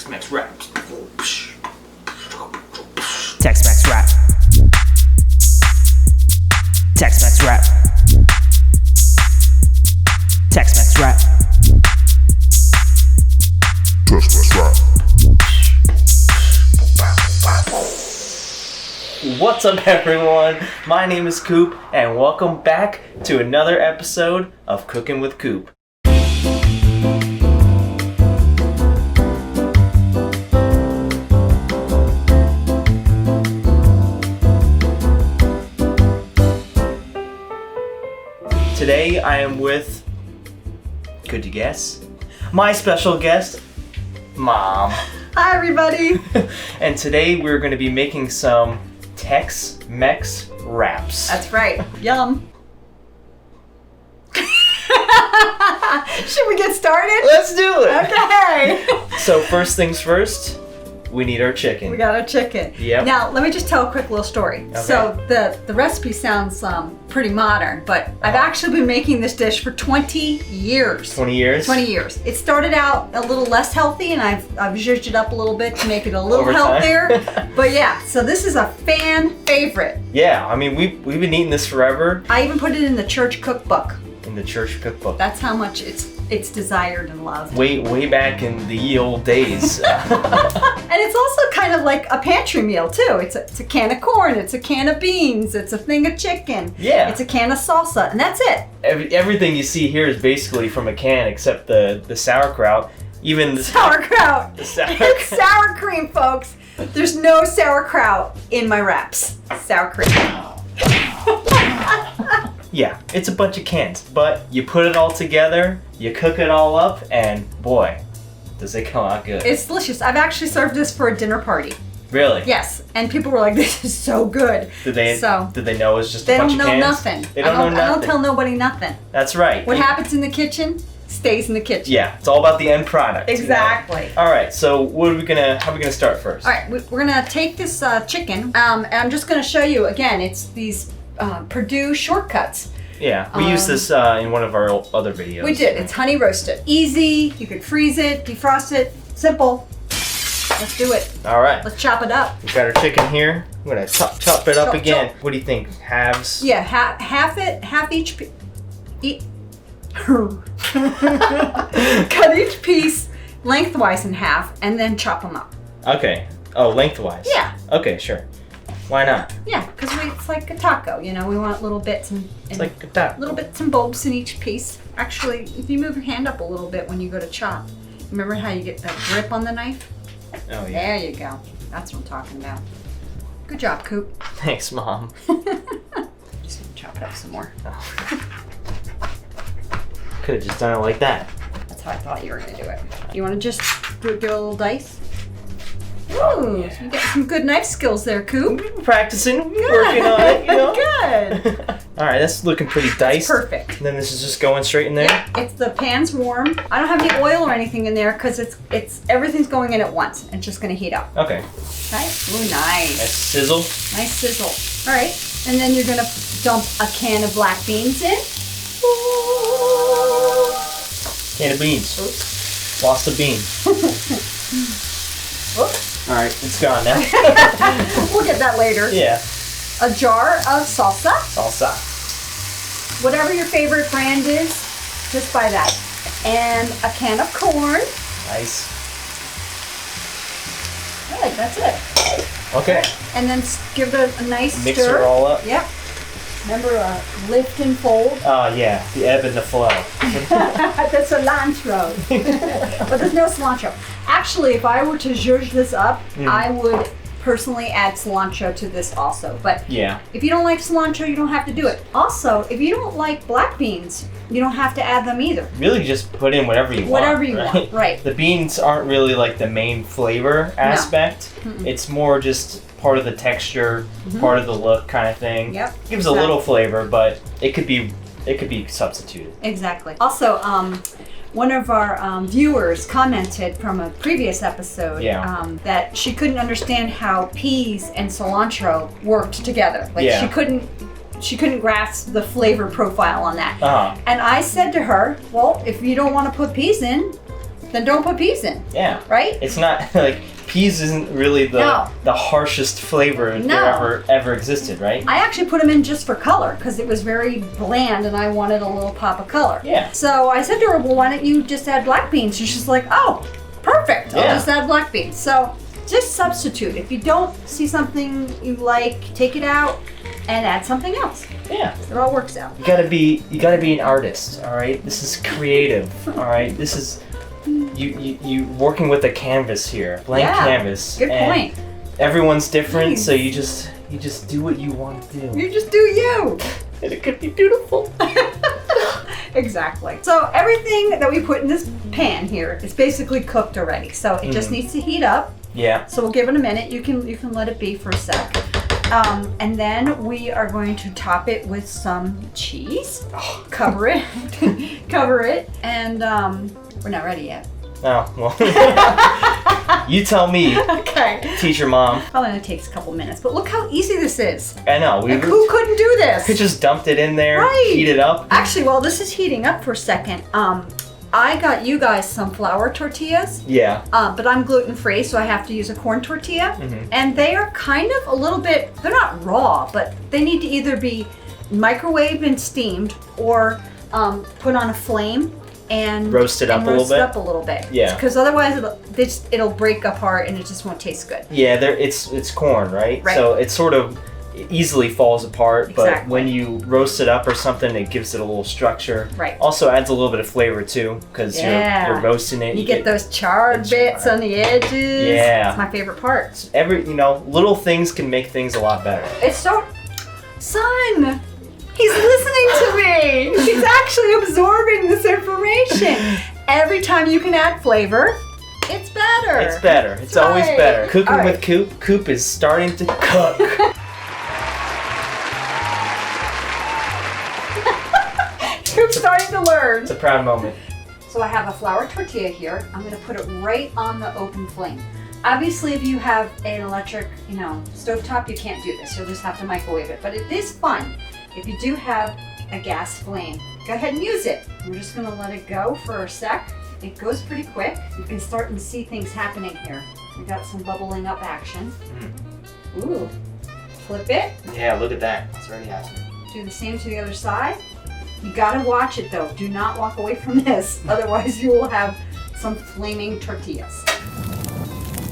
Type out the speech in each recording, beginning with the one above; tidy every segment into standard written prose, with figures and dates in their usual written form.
Tex-Mex raps. Tex-Mex rap. Tex-Mex rap. Tex-Mex rap. Tex-Mex rap. What's up, everyone? My name is Coop, and welcome back to another episode of Cookin' with Coop. Today I am with, could you guess? My special guest, Mom. Hi, everybody. And today we're going to be making some Tex-Mex wraps. That's right. Yum. Should we get started? Let's do it. Okay. So first things first, we need our chicken. We got our chicken. Yep. Now, let me just tell a quick little story. Okay. So the recipe sounds pretty modern, but I've actually been making this dish for 20 years. 20 years? 20 years. It started out a little less healthy, and I've zhuzhed it up a little bit to make it a little Over time. healthier. But yeah, so this is a fan favorite. Yeah, I mean, we've been eating this forever. I even put it in the church cookbook. In the church cookbook. That's how much it's desired and loved. Way back in the ye old days. And it's also kind of like a pantry meal too. It's a can of corn, it's a can of beans, it's a thing of chicken. Yeah. It's a can of salsa, and that's it. Everything you see here is basically from a can except the sauerkraut. Even the Sauerkraut. The sauerkraut. It's sour cream, folks. There's no sauerkraut in my wraps. Sour cream. Yeah, it's a bunch of cans, but you put it all together, you cook it all up, and boy, does it come out good. It's delicious. I've actually served this for a dinner party. Really? Yes, and people were like, "This is so good." Did they know it was just They a bunch don't of know cans? nothing. They don't know nothing. I don't tell nobody nothing. That's right. What happens in the kitchen stays in the kitchen. Yeah, it's all about the end product. Exactly. You know? All right, so how are we gonna start first? All right, we're gonna take this chicken, and I'm just gonna show you again. It's these Purdue shortcuts. Yeah, we used this in one of our other videos. We did. It's honey roasted. Easy. You could freeze it, defrost it. Simple. Let's do it. All right. Let's chop it up. We've got our chicken here. I'm gonna chop it up Chop, again. chop. What do you think? Halves? Yeah, half it, half each. Cut each piece lengthwise in half, and then chop them up. Okay. Oh, lengthwise. Yeah. Okay, sure. Why not? Yeah, because it's like a taco. You know, we want little bits and It's like that. little bits and bulbs in each piece. Actually, if you move your hand up a little bit when you go to chop, remember how you get that grip on the knife? Oh yeah. There you go. That's what I'm talking about. Good job, Coop. Thanks, Mom. Just gonna chop it up some more. Could have just done it like that. That's how I thought you were gonna do it. You want to just give it a little dice? Ooh, yeah. you got some good knife skills there, Coop. We've been practicing, working on it, you know. Good. All right, that's looking pretty diced. Perfect. And then this is just going straight in there. Yeah, it's the pan's warm. I don't have any oil or anything in there because it's everything's going in at once. It's just gonna heat up. Okay. Okay. Ooh, nice. Nice sizzle. Nice sizzle. All right, and then you're gonna dump a can of black beans in. Can of beans. Oops. Lost a bean. Oops. All right, it's gone now. We'll get that later. Yeah. A jar of salsa. Salsa. Whatever your favorite brand is, just buy that. And a can of corn. Nice. Good, that's it. Okay. And then give it a nice Mix stir. her all up. Yep. Remember, lift and fold. Oh yeah, the ebb and the flow. The cilantro. But there's no cilantro. Actually, if I were to zhuzh this up, I would personally add cilantro to this also. But Yeah. if you don't like cilantro, you don't have to do it. Also, if you don't like black beans, you don't have to add them either. Really, just put in whatever you want. Whatever you want, right. The beans aren't really like the main flavor aspect. It's more just part of the texture, part of the look kind of thing. Yep. Gives a little flavor, but it could be substituted. Exactly. Also, one of our viewers commented from a previous episode that she couldn't understand how peas and cilantro worked together. Like she couldn't grasp the flavor profile on that. And I said to her, well, if you don't want to put peas in, then don't put peas in. Yeah. Right? It's not like peas isn't really the harshest flavor that ever existed, right? I actually put them in just for color because it was very bland and I wanted a little pop of color. Yeah. So I said to her, well, why don't you just add black beans? And she's like, oh, perfect. I'll just add black beans. So just substitute. If you don't see something you like, take it out and add something else. Yeah. It all works out. You gotta be an artist, all right? This is creative, all right? This is you working with a canvas here, blank canvas. Good point. Everyone's different, so you just do what you want to do. You just do you. And it could be beautiful. Exactly. So everything that we put in this pan here is basically cooked already. So it just needs to heat up. Yeah. So we'll give it a minute. You can let it be for a sec. And then we are going to top it with some cheese. Cover it. Cover it. And we're not ready yet. Oh, well. You tell me. Okay. Teacher mom. Probably only takes a couple minutes, but look how easy this is. I know. Who couldn't do this? We just dumped it in there, right. Heat it up. Actually, while this is heating up for a second, I got you guys some flour tortillas. Yeah. But I'm gluten-free, so I have to use a corn tortilla. Mm-hmm. And they are kind of a little bit, they're not raw, but they need to either be microwaved and steamed or put on a flame and roast it up a little bit. Yeah. Because otherwise it'll break apart and it just won't taste good. Yeah, it's corn, right? Right. So it sort of easily falls apart, exactly. But when you roast it up or something, it gives it a little structure. Right. Also adds a little bit of flavor too, because you're roasting it. You get those charred bits on the edges. Yeah. It's my favorite part. Little things can make things a lot better. It's so... Son! He's listening to me! He's actually absorbing this information. Every time you can add flavor, it's better. It's better. It's always better. Cooking with Coop. Coop is starting to cook. Coop's starting to learn. It's a proud moment. So I have a flour tortilla here. I'm going to put it right on the open flame. Obviously, if you have an electric, stovetop, you can't do this. You'll just have to microwave it. But it is fun. If you do have a gas flame, go ahead and use it. We're just going to let it go for a sec. It goes pretty quick. You can start and see things happening here. We got some bubbling up action. Ooh. Flip it. Yeah, look at that. It's already happening. Do the same to the other side. You gotta watch it though. Do not walk away from this. Otherwise you will have some flaming tortillas.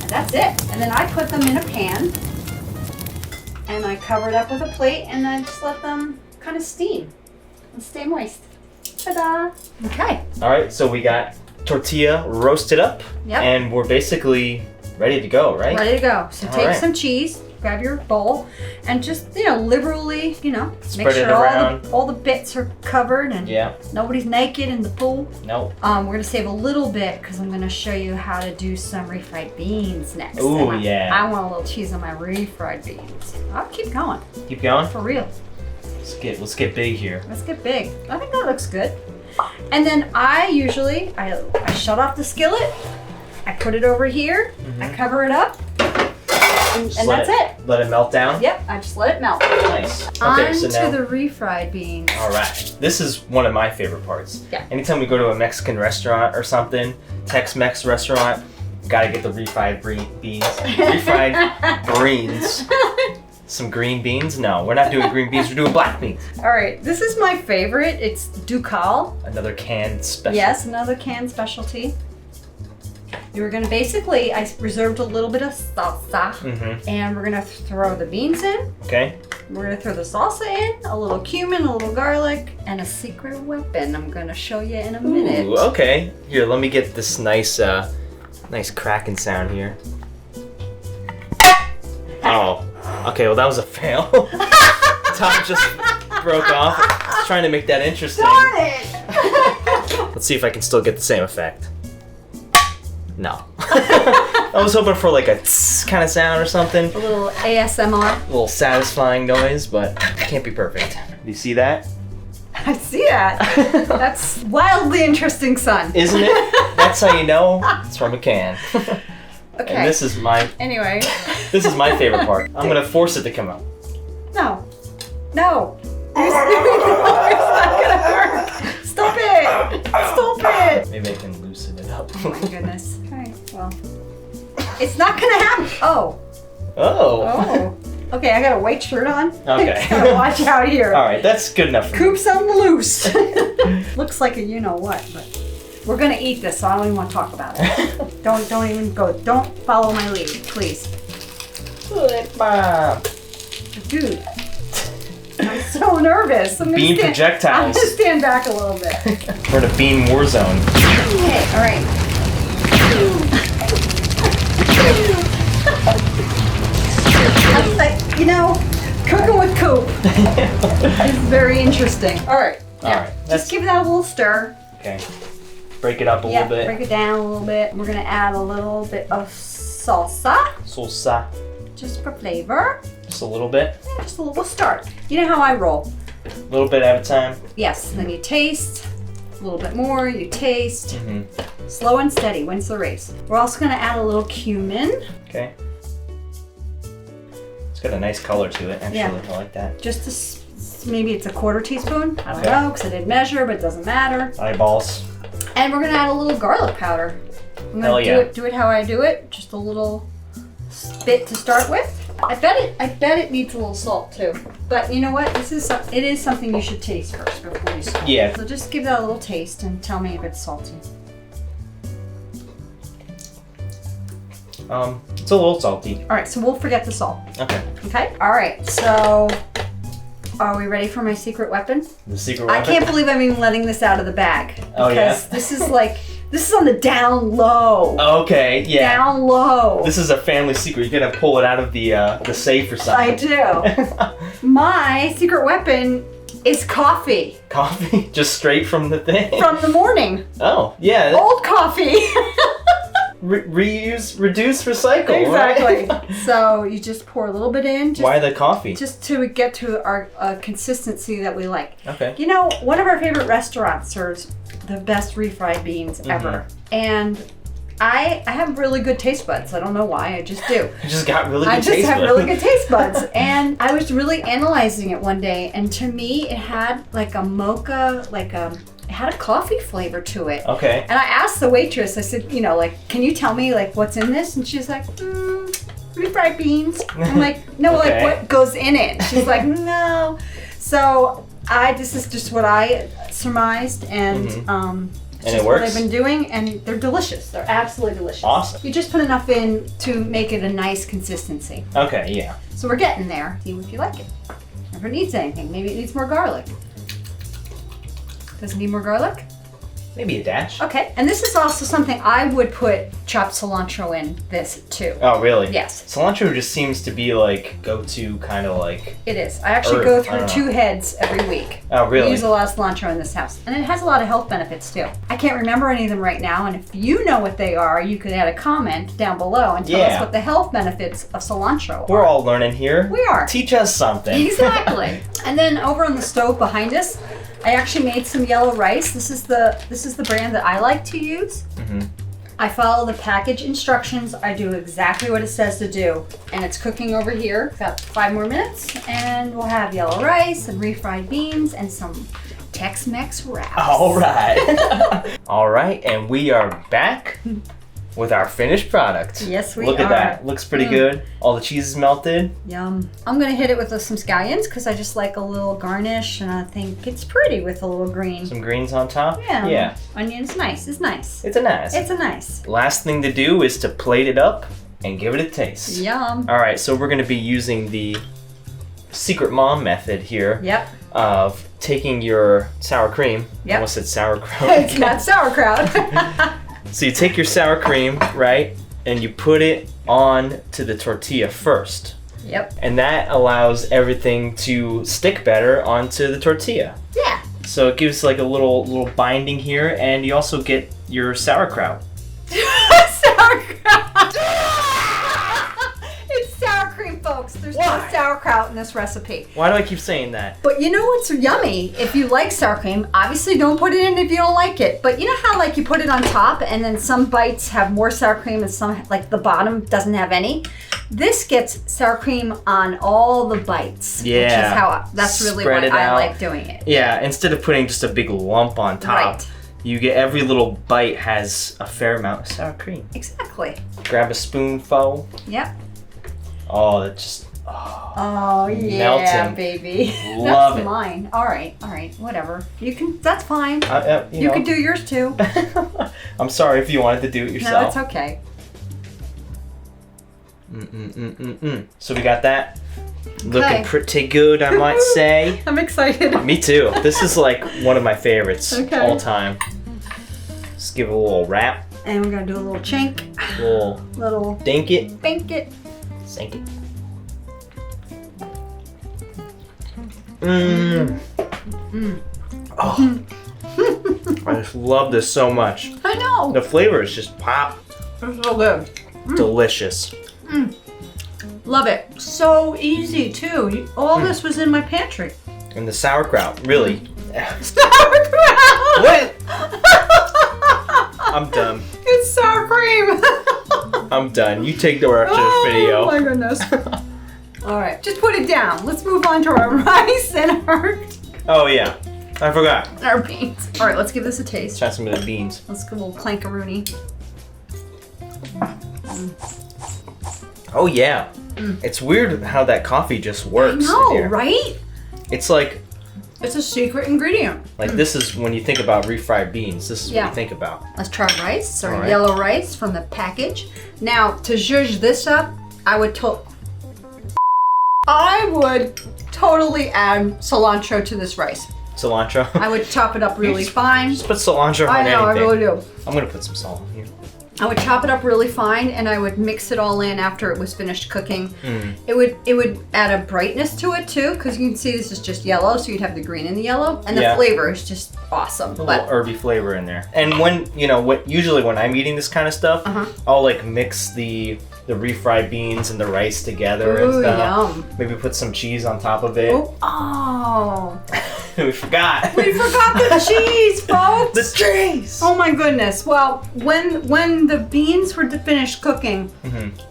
And that's it. And then I put them in a pan. And I cover it up with a plate and I just let them kind of steam and stay moist. Ta-da! Okay. All right, so we got tortilla roasted up. Yep. And we're basically ready to go, right? Ready to go. So take some cheese, grab your bowl, and just, liberally, Spread make sure it around. all the bits are covered and yeah. Nobody's naked in the pool. Nope. We're going to save a little bit because I'm going to show you how to do some refried beans next. Ooh, yeah. I want a little cheese on my refried beans. I'll keep going. Keep going? For real. Let's get big here. Let's get big. I think that looks good. And then I shut off the skillet. I put it over here. I cover it up. And that's it. Let it melt down? Yep, I just let it melt. Nice. Okay, On so now, to the refried beans. all right. This is one of my favorite parts. Yeah. Anytime we go to a Mexican restaurant or something, Tex-Mex restaurant, gotta get the refried beans. Refried greens. Some green beans? No, we're not doing green beans. We're doing black beans. All right, this is my favorite. It's Ducal. Another canned special. Yes, another canned specialty. You're gonna I reserved a little bit of salsa, and we're gonna throw the beans in. Okay. We're gonna throw the salsa in, a little cumin, a little garlic, and a secret weapon I'm gonna show you in a minute. Ooh, okay. Here, let me get this nice cracking sound here. Oh, okay. Well, that was a fail. Top just broke off. I was trying to make that interesting. Darn it! Let's see if I can still get the same effect. No. I was hoping for like a tss kind of sound or something. A little ASMR. A little satisfying noise, but it can't be perfect. Do you see that? I see that. That's wildly interesting, son. Isn't it? That's how you know it's from a can. Okay. And this is my favorite part. I'm gonna force it to come out. No. No. It's not gonna work. Stop it. Stop it. Maybe I can loosen it up. Oh my goodness. All right, well. It's not gonna happen. Oh. Oh. Okay, I got a white shirt on. Okay. So watch out here. All right, that's good enough. Coop's on the loose. Looks like a you-know-what, but we're gonna eat this, so I don't even want to talk about it. Don't even go. Don't follow my lead, please. Good, Mom. Dude, I'm so nervous. Bean projectiles. I'm gonna stand back a little bit. We're in a bean war zone. Okay, all right. I'm like, cooking with Coop is very interesting. All right. All right. Just give that a little stir. Okay. Break it up a little bit. Break it down a little bit. We're gonna add a little bit of salsa. Salsa. Just for flavor. Just a little bit. Yeah, just a little. We'll start. You know how I roll. A little bit at a time. Yes. Then you taste. A little bit more. You taste. Mm-hmm. Slow and steady wins the race. We're also gonna add a little cumin. Okay. It's got a nice color to it, actually. Yeah. I like that. Just maybe it's a quarter teaspoon. I don't Okay. know because I didn't measure, but it doesn't matter. Eyeballs. And we're gonna add a little garlic powder. I'm Hell gonna yeah. do it how I do it. Just a little bit to start with. I bet it needs a little salt too. But you know what? It is something you should taste first before you salt. Yeah. So just give that a little taste and tell me if it's salty. It's a little salty. All right, so we'll forget the salt. Okay. Okay. All right. So, are we ready for my secret weapon? The secret I weapon? can't believe I'm even letting this out of the bag. Oh, yeah? Because this is on the down low. Okay, yeah. Down low. This is a family secret. You're gonna pull it out of the safe or I something. do. My secret weapon is coffee Coffee? Just straight from the thing? from the morning. Oh, yeah. Old coffee. Reuse, reduce, recycle. Exactly. Right? So you just pour a little bit in. Why the coffee? Just to get to our consistency that we like. Okay. You know, one of our favorite restaurants serves the best refried beans ever. And I have really good taste buds. I don't know why, I just do. You just got really good I just taste have buds. really good taste buds. And I was really analyzing it one day, and to me it had like a mocha, it had a coffee flavor to it. Okay. And I asked the waitress, I said, can you tell me what's in this? And she's like, refried beans. I'm like, no, Okay. what goes in it? She's like, no. So this is just what I surmised, and it's And just it works? what I've been doing, and they're delicious. They're absolutely delicious. Awesome. You just put enough in to make it a nice consistency. Okay, yeah. So we're getting there. See if you like it. If it needs anything, maybe it needs more garlic. Does it need more garlic? Maybe a dash. Okay. And this is also something I would put chopped cilantro in this too. Oh, really? Yes. Cilantro just seems to be go-to kind of It is. I actually Herb, go I through don't 2 know. heads every week. Oh, really? We use a lot of cilantro in this house. And it has a lot of health benefits too. I can't remember any of them right now, and if you know what they are, you could add a comment down below and tell us what the health benefits of cilantro We're are. all learning here. We are. Teach us something. Exactly. And then over on the stove behind us, I actually made some yellow rice. This is the brand that I like to use. I follow the package instructions. I do exactly what it says to do. And it's cooking over here. Got 5 more minutes, and we'll have yellow rice and refried beans and some Tex-Mex wraps. All right. All right, and we are back with our finished product. Yes, we Look are. at that. Looks pretty good. All the cheese is melted. Yum. I'm gonna hit it with some scallions because I just like a little garnish, and I think it's pretty with a little green. Some greens on top. Yeah. Yeah. Onions, nice. It's nice. It's a nice. It's a nice. Last thing to do is to plate it up and give it a taste. Yum. All right, so we're going to be using the secret mom method here Yep. of taking your sour cream. Yep. I almost said sauerkraut. It's not sauerkraut. So you take your sour cream, right, and you put it on to the tortilla first. Yep. And that allows everything to stick better onto the tortilla. Yeah. So it gives like a little binding here, and you also get your sauerkraut. Sauerkraut. It's sour cream, folks. There's no Why? sauerkraut in this recipe. Why do I keep saying that? But you know what's yummy? If you like sour cream, obviously don't put it in if you don't like it. But you know how you put it on top and then some bites have more sour cream and some the bottom doesn't have any? This gets sour cream on all the bites. Yeah. Which is that's really Spread why it I out. like doing it. Yeah, instead of putting just a big lump on top, Right. You get every little bite has a fair amount of sour cream. Exactly. Grab a spoonful. Yep. Oh, that just Oh yeah, melting. baby. Love That's it. mine. All right, whatever. You can. That's fine. you know. Can do yours too. I'm sorry if you wanted to do it yourself. No, it's okay. So we got that. Looking Okay. pretty good, I might say. I'm excited. Me too. This is like one of my favorites Okay. all time. Let's give it a little wrap. And we're gonna do a little chink, little Dink it. bink it. Sink it. Mmm. Oh. I just love this so much. I know. The flavor is just pop. It's so good. Delicious. Love it. So easy too. All this was in my pantry. And the sauerkraut, really. Sauerkraut. What? I'm done. It's sour cream. I'm done. You take the rest of this video. Oh my goodness. All right, just put it down. Let's move on to our rice and Oh yeah, I forgot. our beans. All right, let's give this a taste. Try some of the beans. Let's go a little clankaroonie. Oh yeah. It's weird how that coffee just works. in No, here. right? It's like It's a secret ingredient. this is when you think about refried beans. This is Yeah. what you think about. Let's try rice, or All right. yellow rice from the package. Now, to zhuzh this up, I would totally add cilantro to this rice. Cilantro. I would chop it up really fine. Just put cilantro on I know, anything. I really do. I'm gonna put some salt in here. I would chop it up really fine, and I would mix it all in after it was finished cooking. It would add a brightness to it too, because you can see this is just yellow, so you'd have the green and the yellow, and the Yeah. flavor is just awesome. A little herby flavor in there. And when usually when I'm eating this kind of stuff, I'll like mix the refried beans and the rice together and Ooh, stuff. yum. Maybe put some cheese on top of it. Oh, We forgot. we forgot the cheese, folks. The cheese. Oh my goodness. Well, when the beans were finished cooking,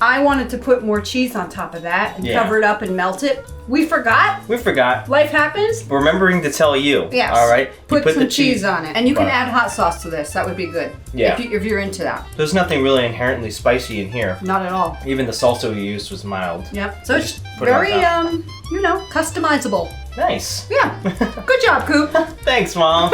I wanted to put more cheese on top of that and Yeah. cover it up and melt it. We forgot. We forgot. Life happens. Remembering to tell you. Yes. All right. You Put some the cheese on it. And you can Right. add hot sauce to this. That would be good. Yeah. If you're into that. There's nothing really inherently spicy in here. Not at all. Even the salsa we used was mild. Yep. So it's Put it on very, top. customizable. Nice. Yeah. Good job, Coop. Thanks, Mom.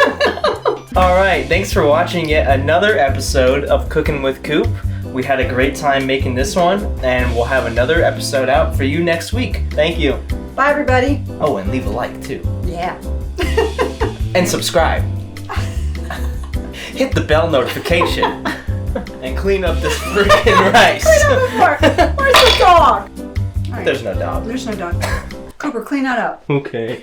All right. Thanks for watching yet another episode of Cooking with Coop. We had a great time making this one, and we'll have another episode out for you next week. Thank you. Bye, everybody. Oh, and leave a like too. Yeah. And subscribe. Hit the bell notification. And clean up this freaking rice. Where's the dog? All right. There's no dog. There's no dog. Cooper, clean that up. Okay.